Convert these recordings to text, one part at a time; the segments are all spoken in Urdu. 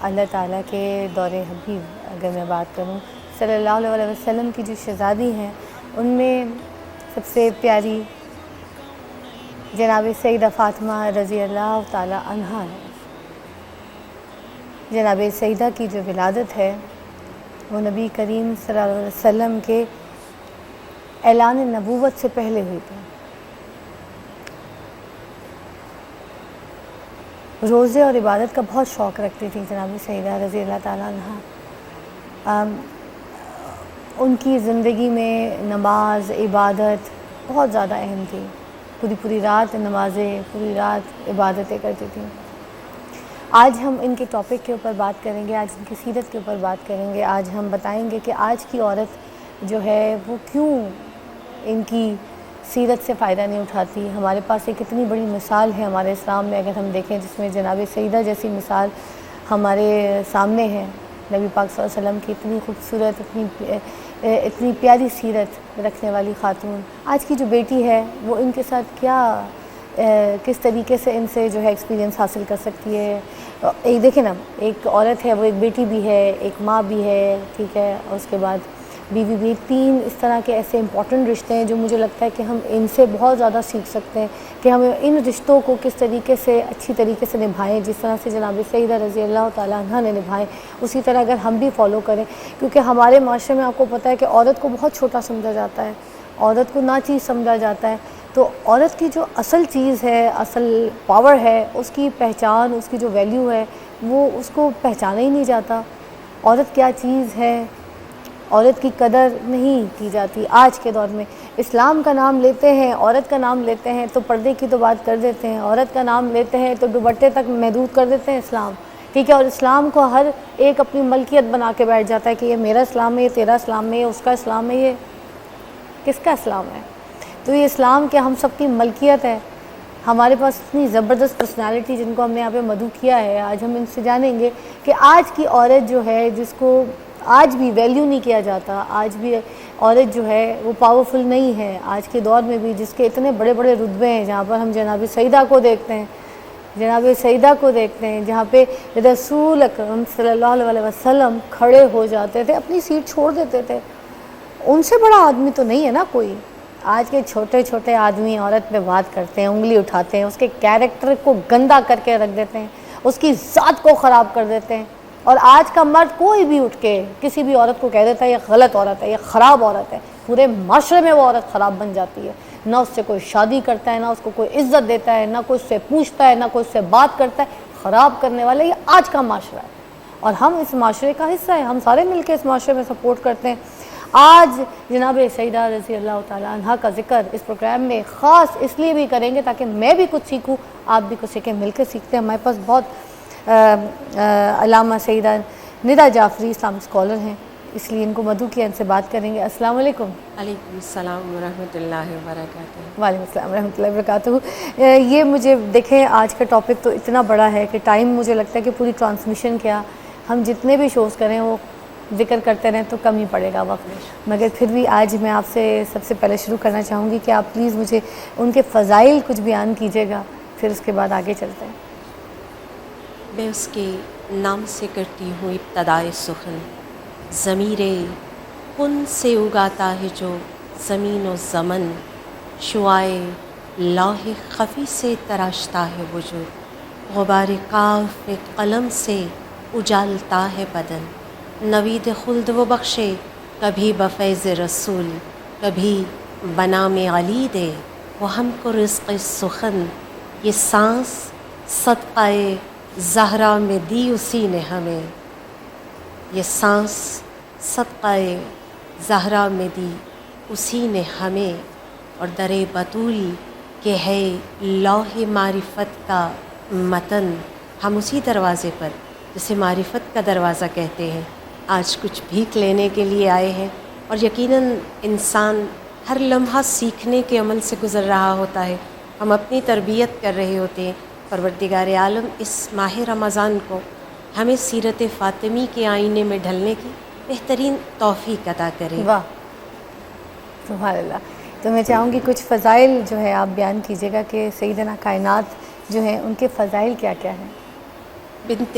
اللہ تعالیٰ کے دور حبیب اگر میں بات کروں صلی اللہ علیہ وسلم کی جو شہزادی ہیں ان میں سب سے پیاری جناب سیدہ فاطمہ رضی اللہ تعالیٰ عنہا ہے۔ جناب سیدہ کی جو ولادت ہے وہ نبی کریم صلی اللہ علیہ وسلم کے اعلان نبوت سے پہلے ہوئی تھی۔ روزے اور عبادت کا بہت شوق رکھتی تھی جناب سیدہ رضی اللہ تعالیٰ عنہا۔ ان کی زندگی میں نماز عبادت بہت زیادہ اہم تھی، پوری رات نمازیں، پوری رات عبادتیں کرتی تھیں۔ آج ہم ان کے ٹاپک کے اوپر بات کریں گے، آج ان کی سیرت کے اوپر بات کریں گے۔ آج ہم بتائیں گے کہ آج کی عورت جو ہے وہ کیوں ان کی سیرت سے فائدہ نہیں اٹھاتی۔ ہمارے پاس ایک اتنی بڑی مثال ہے ہمارے اسلام میں اگر ہم دیکھیں، جس میں جناب سیدہ جیسی مثال ہمارے سامنے ہے۔ نبی پاک صلی اللہ علیہ وسلم کی اتنی خوبصورت، اتنی پیاری سیرت رکھنے والی خاتون آج کی جو بیٹی ہے وہ ان کے ساتھ کس طریقے سے ان سے جو ہے ایکسپیرینس حاصل کر سکتی ہے۔ ایک دیکھیں نا، ایک عورت ہے، وہ ایک بیٹی بھی ہے، ایک ماں بھی ہے، ٹھیک ہے، اور اس کے بعد بیوی بھی۔ تین اس طرح کے ایسے امپورٹنٹ رشتے ہیں جو مجھے لگتا ہے کہ ہم ان سے بہت زیادہ سیکھ سکتے ہیں کہ ہمیں ان رشتوں کو کس طریقے سے اچھی طریقے سے نبھائیں، جس طرح سے جناب سیدہ رضی اللہ تعالیٰ عنہا نے نبھائیں اسی طرح اگر ہم بھی فالو کریں۔ کیونکہ ہمارے معاشرے میں آپ کو پتہ ہے کہ عورت کو بہت چھوٹا سمجھا جاتا ہے، عورت کو ناچیز سمجھا جاتا ہے۔ تو عورت کی جو اصل چیز ہے، اصل پاور ہے، اس کی پہچان، اس کی جو ویلیو ہے وہ اس کو پہچانا ہی نہیں جاتا۔ عورت کیا چیز ہے، عورت کی قدر نہیں کی جاتی آج کے دور میں۔ اسلام کا نام لیتے ہیں، عورت کا نام لیتے ہیں تو پردے کی تو بات کر دیتے ہیں، عورت کا نام لیتے ہیں تو دوپٹے تک محدود کر دیتے ہیں اسلام، ٹھیک ہے، اور اسلام کو ہر ایک اپنی ملکیت بنا کے بیٹھ جاتا ہے کہ یہ میرا اسلام ہے، یہ تیرا اسلام ہے، یہ اس کا اسلام ہے۔ یہ کس کا اسلام ہے؟ تو یہ اسلام کیا ہم سب کی ملکیت ہے؟ ہمارے پاس اتنی زبردست پرسنالٹی جن کو ہم نے یہاں پہ مدعو کیا ہے، آج ہم ان سے جانیں گے کہ آج کی عورت جو ہے، جس کو آج بھی ویلیو نہیں کیا جاتا، آج بھی عورت جو ہے وہ پاورفل نہیں ہے آج کے دور میں بھی، جس کے اتنے بڑے بڑے رتبے ہیں، جہاں پر ہم جناب سیدہ کو دیکھتے ہیں، جناب سیدہ کو دیکھتے ہیں، جہاں پہ رسول اکرم صلی اللہ علیہ وسلم کھڑے ہو جاتے تھے، اپنی سیٹ چھوڑ دیتے تھے۔ ان سے بڑا آدمی تو نہیں ہے نا کوئی۔ آج کے چھوٹے چھوٹے آدمی عورت پہ بات کرتے ہیں، انگلی اٹھاتے ہیں، اس کے کیریکٹر کو گندا کر کے رکھ دیتے ہیں، اس کی ذات کو خراب کر دیتے ہیں۔ اور آج کا مرد کوئی بھی اٹھ کے کسی بھی عورت کو کہہ دیتا ہے یہ غلط عورت ہے، یہ خراب عورت ہے، پورے معاشرے میں وہ عورت خراب بن جاتی ہے۔ نہ اس سے کوئی شادی کرتا ہے، نہ اس کو کوئی عزت دیتا ہے، نہ کوئی اس سے پوچھتا ہے، نہ کوئی اس سے بات کرتا ہے۔ خراب کرنے والے یہ آج کا معاشرہ ہے، اور ہم اس معاشرے کا حصہ ہیں، ہم سارے مل کے اس معاشرے میں سپورٹ کرتے ہیں۔ آج جناب سیدہ رضی اللہ تعالیٰ عنہا کا ذکر اس پروگرام میں خاص اس لیے بھی کریں گے تاکہ میں بھی کچھ سیکھوں، آپ بھی کچھ سیکھیں، مل کے سیکھتے ہیں۔ ہمارے پاس بہت علامہ سیدہ ندا جعفری اسلام اسکالر ہیں، اس لیے ان کو مدعو کیا، ان سے بات کریں گے۔ السلام علیکم۔ علیکم السلام ورحمۃ اللہ وبرکاتہ۔ وعلیکم السلام ورحمۃ اللہ وبرکاتہ۔ یہ مجھے دیکھیں آج کا ٹاپک تو اتنا بڑا ہے کہ ٹائم مجھے لگتا ہے کہ پوری ٹرانسمیشن کیا ہم جتنے بھی شوز کریں وہ ذکر کرتے رہیں تو کم ہی پڑے گا وقت، مگر پھر بھی آج میں آپ سے سب سے پہلے شروع کرنا چاہوں گی کہ آپ پلیز مجھے ان کے فضائل کچھ بیان کیجیے گا، پھر اس کے بعد آگے چلتے ہیں۔ میں اس کے نام سے کرتی ہوں ابتدائے سخن۔ ضمیر کن سے اگاتا ہے جو زمین و زمن، شعائے لوح خفی سے تراشتا ہے وجود، غبار کاف قلم سے اجالتا ہے بدن۔ نوید خلد و بخشے کبھی بفیض رسول، کبھی بنام علی دے وہ ہم کو رزق سخن۔ یہ سانس صدقہ زہرا میں دی اسی نے ہمیں، یہ سانس صدقہ زہرا میں دی اسی نے ہمیں، اور در بطول کہ ہے لوح معرفت کا متن۔ ہم اسی دروازے پر جسے معرفت کا دروازہ کہتے ہیں آج کچھ بھیک لینے کے لیے آئے ہیں، اور یقیناً انسان ہر لمحہ سیکھنے کے عمل سے گزر رہا ہوتا ہے۔ ہم اپنی تربیت کر رہے ہوتے ہیں۔ پروردگار عالم اس ماہ رمضان کو ہمیں سیرت فاطمی کے آئینے میں ڈھلنے کی بہترین توفیق عطا کرے۔ واہ، سبحان اللہ۔ تو میں چاہوں گی کچھ فضائل جو ہے آپ بیان کیجیے گا کہ سیدنا کائنات جو ہیں ان کے فضائل کیا کیا ہیں۔ بنت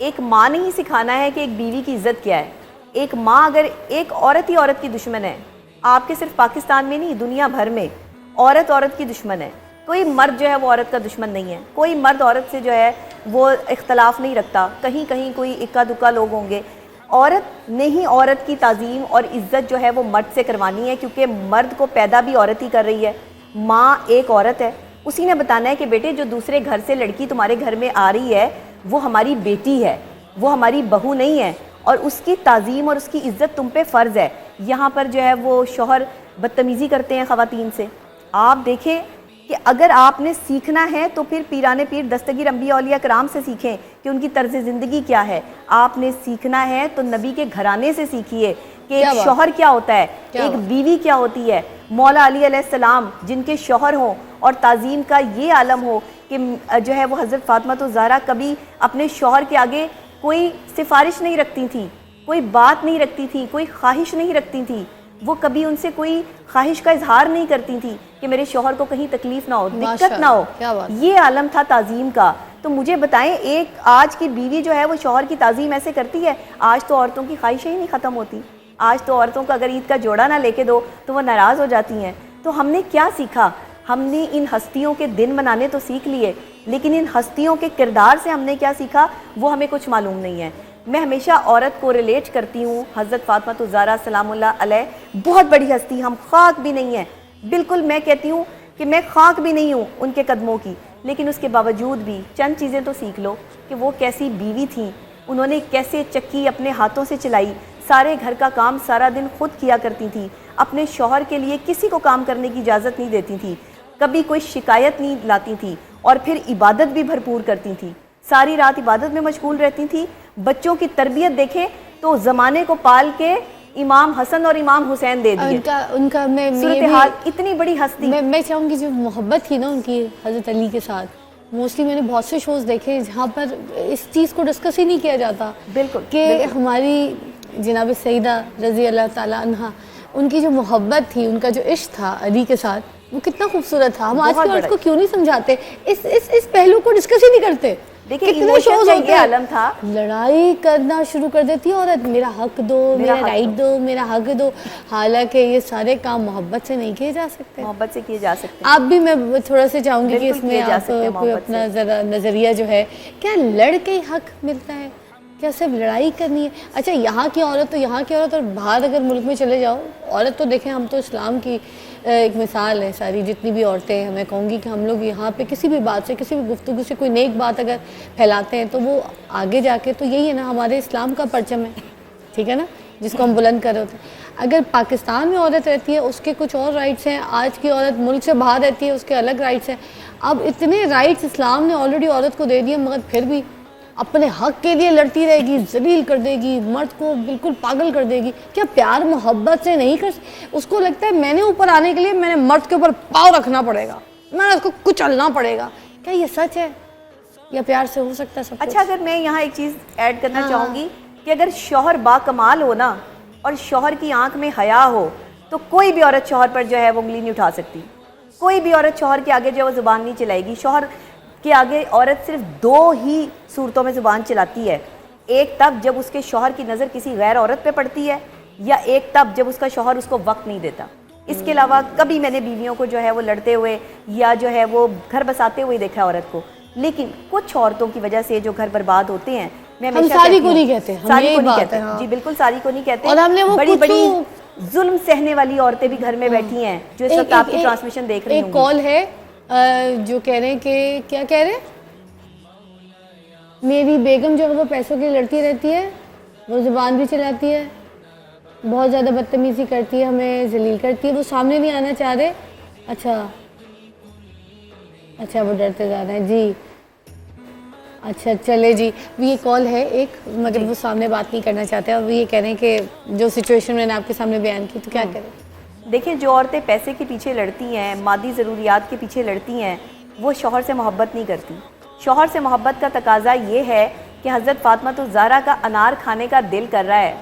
ایک ماں نے ہی سکھانا ہے کہ ایک بیوی کی عزت کیا ہے. ایک ماں اگر ایک عورت ہی عورت کی دشمن ہے, آپ کے صرف پاکستان میں نہیں دنیا بھر میں عورت عورت کی دشمن ہے. کوئی مرد جو ہے وہ عورت کا دشمن نہیں ہے, کوئی مرد عورت سے جو ہے وہ اختلاف نہیں رکھتا. کہیں کہیں کوئی اکا دکا لوگ ہوں گے. عورت نے ہی عورت کی تعظیم اور عزت جو ہے وہ مرد سے کروانی ہے, کیونکہ مرد کو پیدا بھی عورت ہی کر رہی ہے. ماں ایک عورت ہے, اسی نے بتانا ہے کہ بیٹے جو دوسرے گھر سے لڑکی تمہارے گھر میں آ رہی ہے وہ ہماری بیٹی ہے, وہ ہماری بہو نہیں ہے, اور اس کی تعظیم اور اس کی عزت تم پہ فرض ہے. یہاں پر جو ہے وہ شوہر بدتمیزی کرتے ہیں خواتین سے. آپ دیکھیں کہ اگر آپ نے سیکھنا ہے تو پھر پیران پیر دستگیر انبیاء اولیاء کرام سے سیکھیں کہ ان کی طرز زندگی کیا ہے. آپ نے سیکھنا ہے تو نبی کے گھرانے سے سیکھیے کہ ایک شوہر کیا ہوتا ہے, ایک بیوی کیا ہوتی ہے. مولا علی علیہ السلام جن کے شوہر ہوں اور تعظیم کا یہ عالم ہو کہ جو ہے وہ حضرت فاطمہ الزہرا کبھی اپنے شوہر کے آگے کوئی سفارش نہیں رکھتی تھی, کوئی بات نہیں رکھتی تھی, کوئی خواہش نہیں رکھتی تھی. وہ کبھی ان سے کوئی خواہش کا اظہار نہیں کرتی تھی کہ میرے شوہر کو کہیں تکلیف نہ ہو, دقت نہ ہو. یہ عالم تھا تعظیم کا. تو مجھے بتائیں ایک آج کی بیوی جو ہے وہ شوہر کی تعظیم ایسے کرتی ہے. آج تو عورتوں کی خواہشیں ہی نہیں ختم ہوتی. آج تو عورتوں کو اگر عید کا جوڑا نہ لے کے دو تو وہ ناراض ہو جاتی ہیں. تو ہم نے کیا سیکھا؟ ہم نے ان ہستیوں کے دن منانے تو سیکھ لیے, لیکن ان ہستیوں کے کردار سے ہم نے کیا سیکھا وہ ہمیں کچھ معلوم نہیں ہے. میں ہمیشہ عورت کو ریلیٹ کرتی ہوں حضرت فاطمہ الزہرا سلام اللہ علیہ, بہت بڑی ہستی, ہم خاک بھی نہیں ہیں. بالکل میں کہتی ہوں کہ میں خاک بھی نہیں ہوں ان کے قدموں کی, لیکن اس کے باوجود بھی چند چیزیں تو سیکھ لو کہ وہ کیسی بیوی تھیں. انہوں نے کیسے چکی اپنے ہاتھوں سے چلائی, سارے گھر کا کام سارا دن خود کیا کرتی تھی, اپنے شوہر کے لیے کسی کو کام کرنے کی اجازت نہیں دیتی تھی, کبھی کوئی شکایت نہیں لاتی تھی, اور پھر عبادت بھی بھرپور کرتی تھی. ساری رات عبادت میں مشغول رہتی تھی. بچوں کی تربیت دیکھیں تو زمانے کو پال کے امام حسن اور امام حسین دے دیے. ان کا میں صورتحال اتنی بڑی ہستی. میں چاہوں گی جو محبت تھی نا ان کی حضرت علی کے ساتھ, موسٹلی میں نے بہت سے شوز دیکھے جہاں پر اس چیز کو ڈسکس ہی نہیں کیا جاتا. بالکل کہ ہماری جناب سیدہ رضی اللہ تعالیٰ عنہا, ان کی جو محبت تھی, ان کا جو عشق تھا علی کے ساتھ, وہ کتنا خوبصورت تھا. ہم آج کی عورت کو کیوں نہیں سمجھاتے, اس پہلو کو ڈسکس ہی نہیں کرتے. دیکھیں ایموشن کا یہ عالم تھا. لڑائی کرنا شروع کر دیتی ہے عورت, میرا حق دو, میرا رائٹ دو, میرا حق دو. حالانکہ یہ سارے کام محبت سے نہیں کیے جا سکتے, محبت سے کیے جا سکتے. آپ بھی, میں تھوڑا سے چاہوں گی کہ اس میں آپ کوئی اپنا ذرا نظریہ جو ہے, کیا لڑ کے حق ملتا ہے, کیا صرف لڑائی کرنی ہے؟ اچھا یہاں کی عورت تو یہاں کی عورت, اور باہر اگر ملک میں چلے جاؤ عورت تو دیکھیں, ہم تو اسلام کی ایک مثال ہے ساری جتنی بھی عورتیں ہیں. میں کہوں گی کہ ہم لوگ یہاں پہ کسی بھی بات سے, کسی بھی گفتگو سے کوئی نیک بات اگر پھیلاتے ہیں تو وہ آگے جا کے تو یہی ہے نا, ہمارے اسلام کا پرچم ہے, ٹھیک ہے نا, جس کو ہم بلند کر رہے ہوتے ہیں. اگر پاکستان میں عورت رہتی ہے اس کے کچھ اور رائٹس ہیں, آج کی عورت ملک سے باہر رہتی ہے اس کے الگ رائٹس ہیں. اب اتنے رائٹس اسلام نے آلریڈی عورت کو دے دیے, مگر پھر بھی اپنے حق کے لیے لڑتی رہے گی, ذلیل کر دے گی, مرد کو بالکل پاگل کر دے گی. کیا پیار محبت سے نہیں اس کو لگتا ہے میں نے اوپر آنے کے لیے میں نے مرد کے اوپر پاؤں رکھنا پڑے گا, میں نے اس کو کچلنا پڑے گا. کیا یہ سچ ہے یا پیار سے ہو سکتا ہے سب کچھ؟ اچھا اگر میں یہاں ایک چیز ایڈ کرنا چاہوں گی کہ اگر شوہر با کمال ہو نا, اور شوہر کی آنکھ میں حیا ہو, تو کوئی بھی عورت شوہر پر جو ہے وہ انگلی نہیں اٹھا سکتی. کوئی بھی عورت شوہر کے آگے جو ہے وہ زبان نہیں چلائے گی. شوہر کے آگے عورت صرف دو ہی صورتوں میں زبان چلاتی ہے, ایک تب جب اس کے شوہر کی نظر کسی غیر عورت پہ پڑتی ہے, یا ایک تب جب اس کا شوہر اس کو وقت نہیں دیتا. اس کے علاوہ کبھی میں نے بیویوں کو جو ہے وہ لڑتے ہوئے یا جو ہے وہ گھر بساتے ہوئے دیکھا ہے عورت کو. لیکن کچھ عورتوں کی وجہ سے جو گھر برباد ہوتے ہیں, میں ہم ساری کو نہیں کہتے, ساری کو نہیں کہتے, جی بالکل ساری کو نہیں کہتے, اور ہم نے وہ بڑی بڑی ظلم سہنے والی عورتیں بھی گھر میں بیٹھی ہیں جو اس وقت آپ کی ٹرانسمیشن دیکھ رہی ہوں. ایک کال ہے جو کہہ رہے ہیں کہ کیا کہہ رہے ہیں, میری بیگم جو ہے وہ پیسوں کے لیے لڑتی رہتی ہے, وہ زبان بھی چلاتی ہے, بہت زیادہ بدتمیزی کرتی ہے, ہمیں ذلیل کرتی ہے, وہ سامنے نہیں آنا چاہ رہے. اچھا وہ ڈرتے زیادہ ہیں جی. اچھا چلے جی, یہ کال ہے ایک, مگر وہ سامنے بات نہیں کرنا چاہتے, اور وہ یہ کہہ رہے ہیں کہ جو سچویشن میں نے آپ کے سامنے بیان کی, تو کیا کریں؟ دیکھیں جو عورتیں پیسے کے پیچھے لڑتی ہیں, مادی ضروریات کے پیچھے لڑتی ہیں, وہ شوہر سے محبت نہیں کرتی. شوہر سے محبت کا تقاضا یہ ہے کہ حضرت فاطمہ الزہرا کا انار کھانے کا دل کر رہا ہے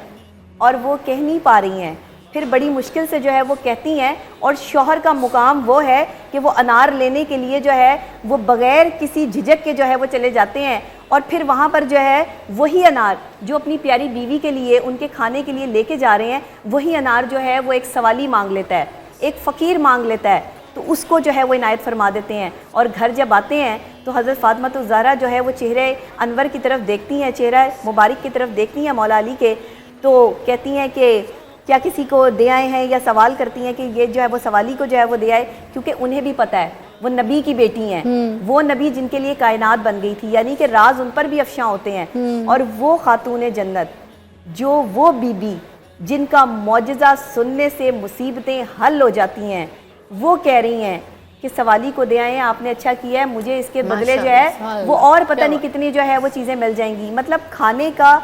اور وہ کہہ نہیں پا رہی ہیں, پھر بڑی مشکل سے جو ہے وہ کہتی ہیں, اور شوہر کا مقام وہ ہے کہ وہ انار لینے کے لیے جو ہے وہ بغیر کسی جھجک کے جو ہے وہ چلے جاتے ہیں, اور پھر وہاں پر جو ہے وہی انار جو اپنی پیاری بیوی کے لیے ان کے کھانے کے لیے لے کے جا رہے ہیں، وہی انار جو ہے وہ ایک سوالی مانگ لیتا ہے، ایک فقیر مانگ لیتا ہے، تو اس کو جو ہے وہ عنایت فرما دیتے ہیں۔ اور گھر جب آتے ہیں تو حضرت فاطمہ الزہرا جو ہے وہ چہرے انور کی طرف دیکھتی ہیں، چہرہ مبارک کی طرف دیکھتی ہیں مولا علی کے، تو کہتی ہیں کہ کیا کسی کو دے آئے ہیں، یا سوال کرتی ہیں کہ یہ جو ہے وہ سوالی کو جو ہے وہ دے آئے، کیونکہ انہیں بھی پتہ ہے وہ نبی کی بیٹی ہیں، وہ نبی جن کے لیے کائنات بن گئی تھی، یعنی کہ راز ان پر بھی افشاں ہوتے ہیں۔ اور وہ خاتون جنت جو وہ بی بی جن کا معجزہ سننے سے مصیبتیں حل ہو جاتی ہیں، وہ کہہ رہی ہیں کہ سوالی کو دے آئے ہیں، آپ نے اچھا کیا ہے، مجھے اس کے بدلے جو ہے وہ اور پتہ نہیں کتنی جو ہے وہ چیزیں مل جائیں گی۔ مطلب کھانے کا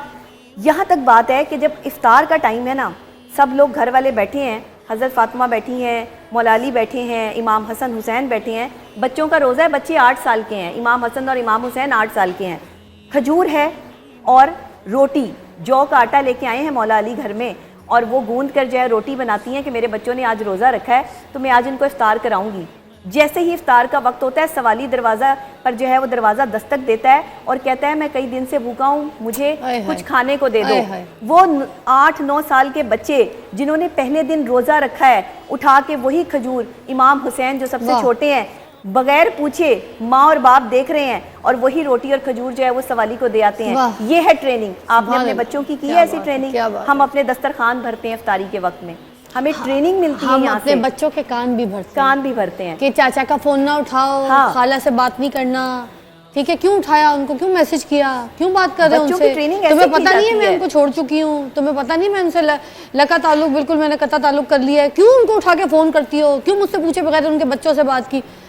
یہاں تک بات ہے کہ جب افطار کا ٹائم ہے نا، سب لوگ گھر والے بیٹھے ہیں، حضرت فاطمہ بیٹھی ہیں، مولا علی بیٹھے ہیں، امام حسن حسین بیٹھے ہیں، بچوں کا روزہ ہے، بچے 8 سال کے ہیں، امام حسن اور امام حسین 8 سال کے ہیں، کھجور ہے اور روٹی، جو کا آٹا لے کے آئے ہیں مولا علی گھر میں، اور وہ گوندھ کر جو ہے روٹی بناتی ہیں کہ میرے بچوں نے آج روزہ رکھا ہے تو میں آج ان کو افطار کراؤں گی۔ جیسے ہی افطار کا وقت ہوتا ہے، سوالی دروازہ پر جو ہے وہ دروازہ دستک دیتا ہے اور کہتا ہے میں کئی دن سے بھوکا ہوں، مجھے کچھ کھانے کو دے دو۔ وہ 8-9 سال کے بچے جنہوں نے پہلے دن روزہ رکھا ہے، اٹھا کے وہی کھجور، امام حسین جو سب سے چھوٹے ہیں، بغیر پوچھے ماں اور باپ دیکھ رہے ہیں اور وہی روٹی اور کھجور جو ہے وہ سوالی کو دے آتے ہیں۔ یہ ہے ٹریننگ۔ آپ نے اپنے بچوں کی ہے ایسی ٹریننگ؟ ہم اپنے دسترخوان بھرتے ہیں افطاری کے وقت میں، ہمیں ٹریننگ ملتی ہے، ہم یہاں اپنے سے بچوں کے کان بھی بھرتے ہیں کہ چاچا کا فون نہ اٹھاؤ، خالہ سے بات نہیں کرنا، ٹھیک ہے، کیوں اٹھایا ان کو، کیوں میسج کیا، کیوں بات کر رہے ہیں ان سے، تمہیں پتہ نہیں ہے میں ان کو چھوڑ چکی ہوں، تمہیں پتہ نہیں میں ان سے لگا تعلق بالکل میں نے قطع تعلق کر لیا ہے، کیوں ان کو اٹھا کے فون کرتی ہو، کیوں مجھ سے پوچھے بغیر ان کے بچوں سے بات کی۔